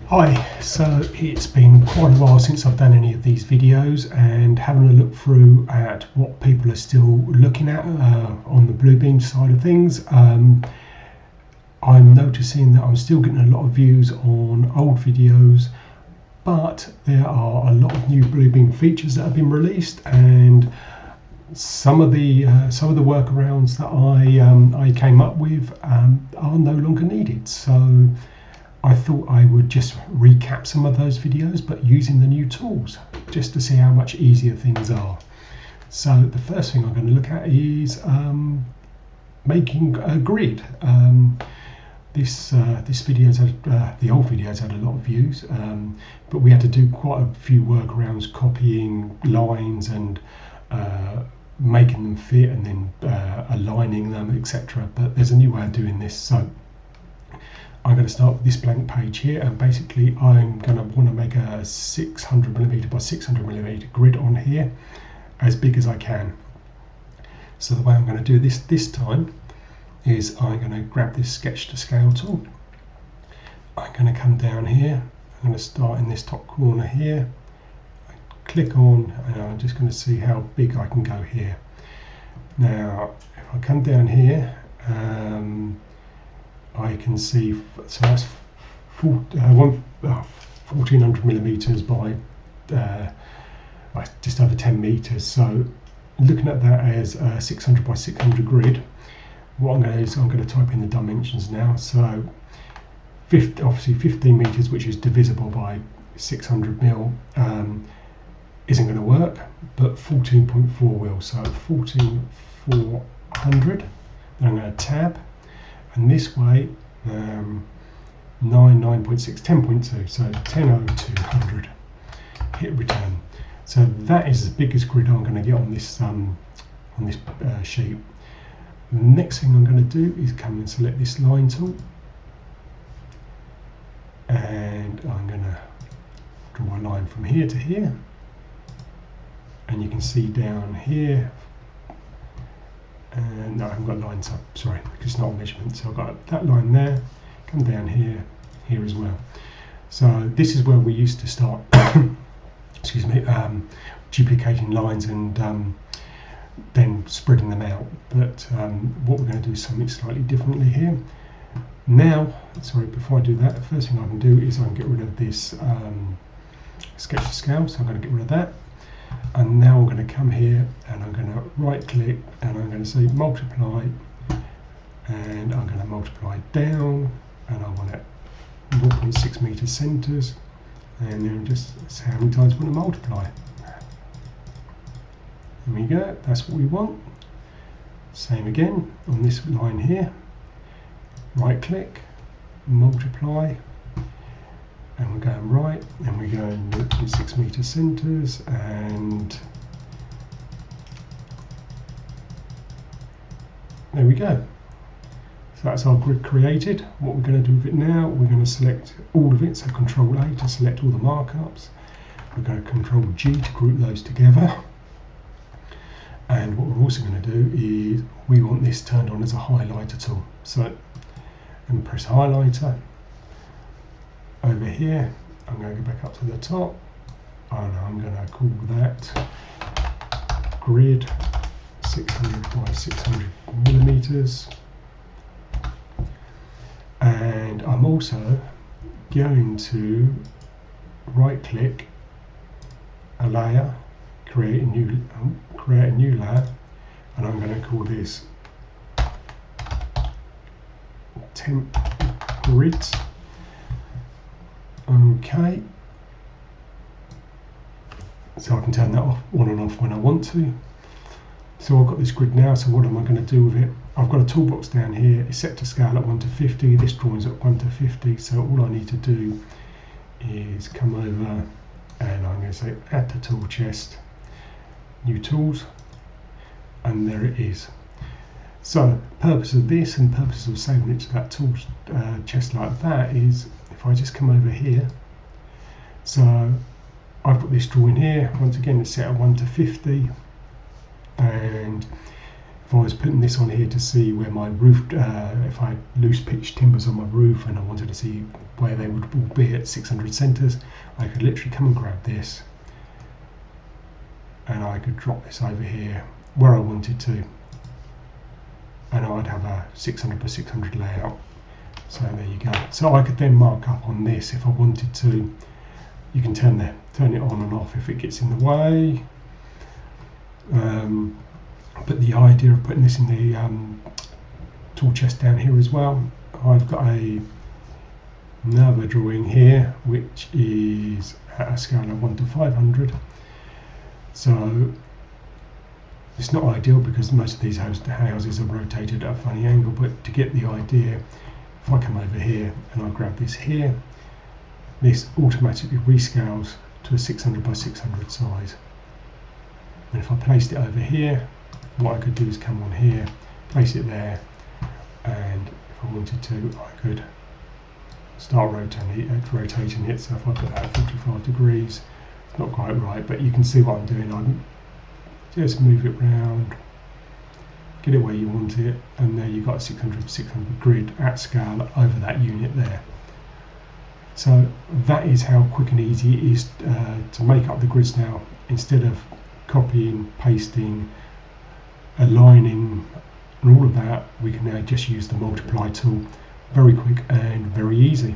Hi, so it's been quite a while since I've done any of these videos, and having a look through at what people are still looking at on the Bluebeam side of things, I'm noticing that I'm still getting a lot of views on old videos, but there are a lot of new Bluebeam features that have been released, and some of the workarounds that I came up with are no longer needed. So I thought I would just recap some of those videos, but using the new tools, just to see how much easier things are. So the first thing I'm going to look at is making a grid. This video's had, the old videos had a lot of views, but we had to do quite a few workarounds, copying lines and making them fit, and then aligning them, etc. But there's a new way of doing this. So I'm going to start with this blank page here, and basically I'm going to want to make a 600mm by 600mm grid on here, as big as I can. So the way I'm going to do this time is I'm going to grab this sketch to scale tool. I'm going to come down here, I'm going to start in this top corner here, click on, and I'm just going to see how big I can go here. Now if I come down here, I can see, so that's 1400mm by just over 10 meters. So looking at that as a 600 by 600 grid, what I'm going to do is I'm going to type in the dimensions now. So obviously 15 meters, which is divisible by 600 mil, isn't going to work, but 14.4 will. So 14,400. Then I'm going to tab. And this way, 9.6, 10.2, so 10,200. Hit return. So that is the biggest grid I'm going to get on this sheet. The next thing I'm going to do is come and select this line tool, and I'm going to draw a line from here to here. And you can see down here. And no, I haven't got lines up, sorry, because it's not a measurement. So I've got that line there, come down here, here as well. So this is where we used to start, excuse me, duplicating lines and then spreading them out. But what we're going to do is something slightly differently here. Now, sorry, before I do that, the first thing I can do is I can get rid of this sketch to scale. So I'm going to get rid of that. And now I'm going to come here and I'm going to right click and I'm going to say multiply, and I'm going to multiply down, and I want it 0.6 meter centers, and then just see how many times I want to multiply. There we go, that's what we want. Same again on this line here, right click, multiply, and we're going right, and we're going 0.6 meter centers, and there we go. So that's our grid created. What we're going to do with it now, we're going to select all of it, so Control A to select all the markups. We're going to Control G to group those together. And what we're also going to do is we want this turned on as a highlighter tool. So, and press highlighter. Over here, I'm going to go back up to the top, and I'm going to call that grid 600 by 600 millimeters. And I'm also going to right click a layer, create a new layer, and I'm going to call this temp grids. Okay, so I can turn that off, on and off when I want to. So I've got this grid now, so what am I going to do with it? I've got a toolbox down here, it's set to scale at 1 to 50, this drawing's at 1 to 50, so all I need to do is come over and I'm going to say add to tool chest, new tools, and there it is. So purpose of this and purpose of saving it to that tool chest like that is, if I just come over here, so I've got this drawing here, once again it's set at 1 to 50, and if I was putting this on here to see where my roof, if I had loose pitch timbers on my roof and I wanted to see where they would all be at 600 centres, I could literally come and grab this and I could drop this over here where I wanted to, and I'd have a 600 by 600 layout. So there you go. So I could then mark up on this if I wanted to. You can turn it on and off if it gets in the way. But the idea of putting this in the tool chest down here as well, I've got another drawing here which is at a scale of 1 to 500. So it's not ideal because most of these houses are rotated at a funny angle, but to get the idea, if I come over here and I grab this here, this automatically rescales to a 600 by 600 size. And if I placed it over here, what I could do is come on here, place it there, and if I wanted to, I could start rotating it. So if I put that at 45 degrees, it's not quite right, but you can see what I'm doing. I'm just move it round, get it where you want it, and there you've got a 600 grid at scale over that unit there. So that is how quick and easy it is to make up the grids now. Instead of copying, pasting, aligning and all of that, we can now just use the multiply tool. Very quick and very easy.